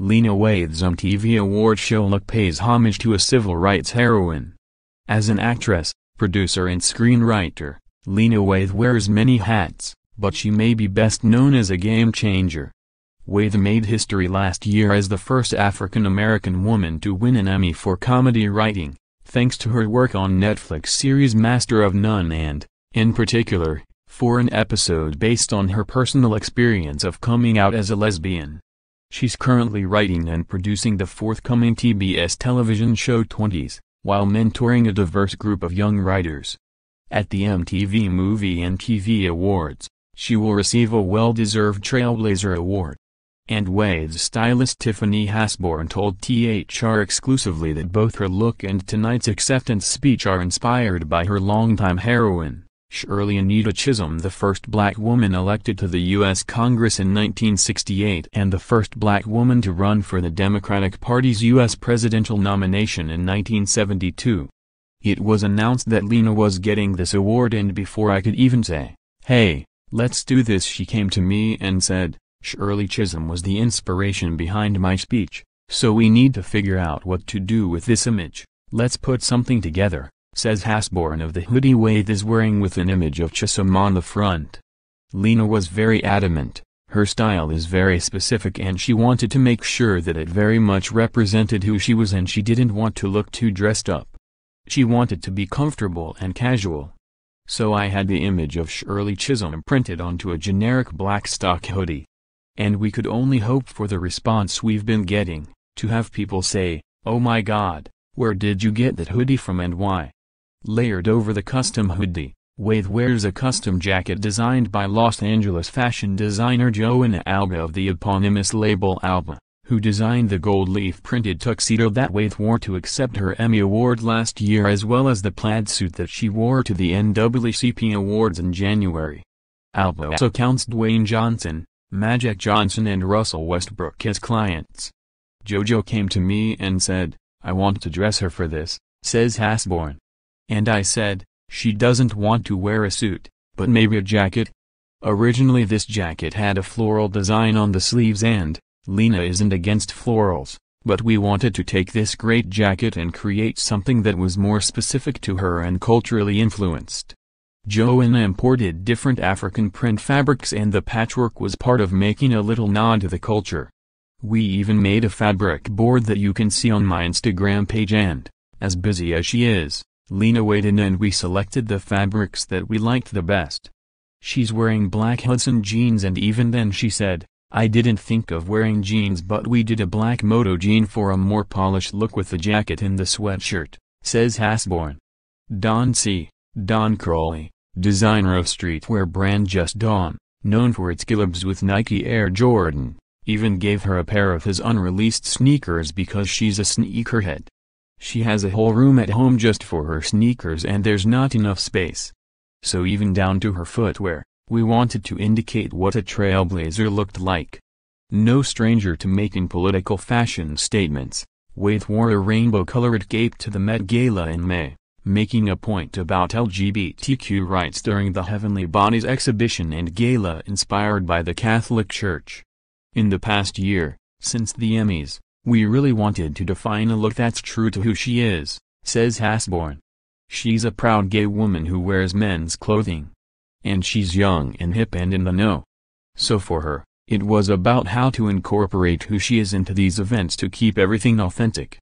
Lena Waithe's MTV award show look pays homage to a civil rights heroine. As an actress, producer and screenwriter, Lena Waithe wears many hats, but she may be best known as a game changer. Waithe made history last year as the first African-American woman to win an Emmy for comedy writing, thanks to her work on Netflix series Master of None and, in particular, for an episode based on her personal experience of coming out as a lesbian. She's currently writing and producing the forthcoming TBS television show 20s, while mentoring a diverse group of young writers. At the MTV Movie and TV Awards, she will receive a well-deserved Trailblazer Award. And Waithe's stylist Tiffany Hasborn told THR exclusively that both her look and tonight's acceptance speech are inspired by her longtime heroine, Shirley Anita Chisholm, the first black woman elected to the U.S. Congress in 1968 and the first black woman to run for the Democratic Party's U.S. presidential nomination in 1972. It was announced that Lena was getting this award, and before I could even say, "Hey, let's do this," she came to me and said, "Shirley Chisholm was the inspiration behind my speech, so we need to figure out what to do with this image. Let's put something together," says Hasborn of the hoodie Waithe is wearing with an image of Chisholm on the front. Lena was very adamant, her style is very specific and she wanted to make sure that it very much represented who she was, and she didn't want to look too dressed up. She wanted to be comfortable and casual. So I had the image of Shirley Chisholm printed onto a generic black stock hoodie. And we could only hope for the response we've been getting, to have people say, "Oh my God, where did you get that hoodie from and why?" Layered over the custom hoodie, Waithe wears a custom jacket designed by Los Angeles fashion designer Joanna Alba of the eponymous label Alba, who designed the gold leaf printed tuxedo that Waithe wore to accept her Emmy Award last year, as well as the plaid suit that she wore to the NAACP Awards in January. Alba also counts Dwayne Johnson, Magic Johnson and Russell Westbrook as clients. "JoJo came to me and said, 'I want to dress her for this,'" says Hasborn. "And I said, she doesn't want to wear a suit, but maybe a jacket?" Originally this jacket had a floral design on the sleeves and, Lena isn't against florals, but we wanted to take this great jacket and create something that was more specific to her and culturally influenced. Joanna imported different African print fabrics and the patchwork was part of making a little nod to the culture. We even made a fabric board that you can see on my Instagram page, and, as busy as she is, Lena weighed in and we selected the fabrics that we liked the best. She's wearing black Hudson jeans, and even then she said, "I didn't think of wearing jeans, but we did a black moto jean for a more polished look with the jacket and the sweatshirt," says Hasborn. Don Crowley, designer of streetwear brand Just Don, known for its collabs with Nike Air Jordan, even gave her a pair of his unreleased sneakers because she's a sneakerhead. She has a whole room at home just for her sneakers and there's not enough space. So even down to her footwear, we wanted to indicate what a trailblazer looked like. No stranger to making political fashion statements, Waithe wore a rainbow-colored cape to the Met Gala in May, making a point about LGBTQ rights during the Heavenly Bodies exhibition and gala inspired by the Catholic Church. In the past year, since the Emmys, we really wanted to define a look that's true to who she is, says Hasborn. She's a proud gay woman who wears men's clothing. And she's young and hip and in the know. So for her, it was about how to incorporate who she is into these events to keep everything authentic.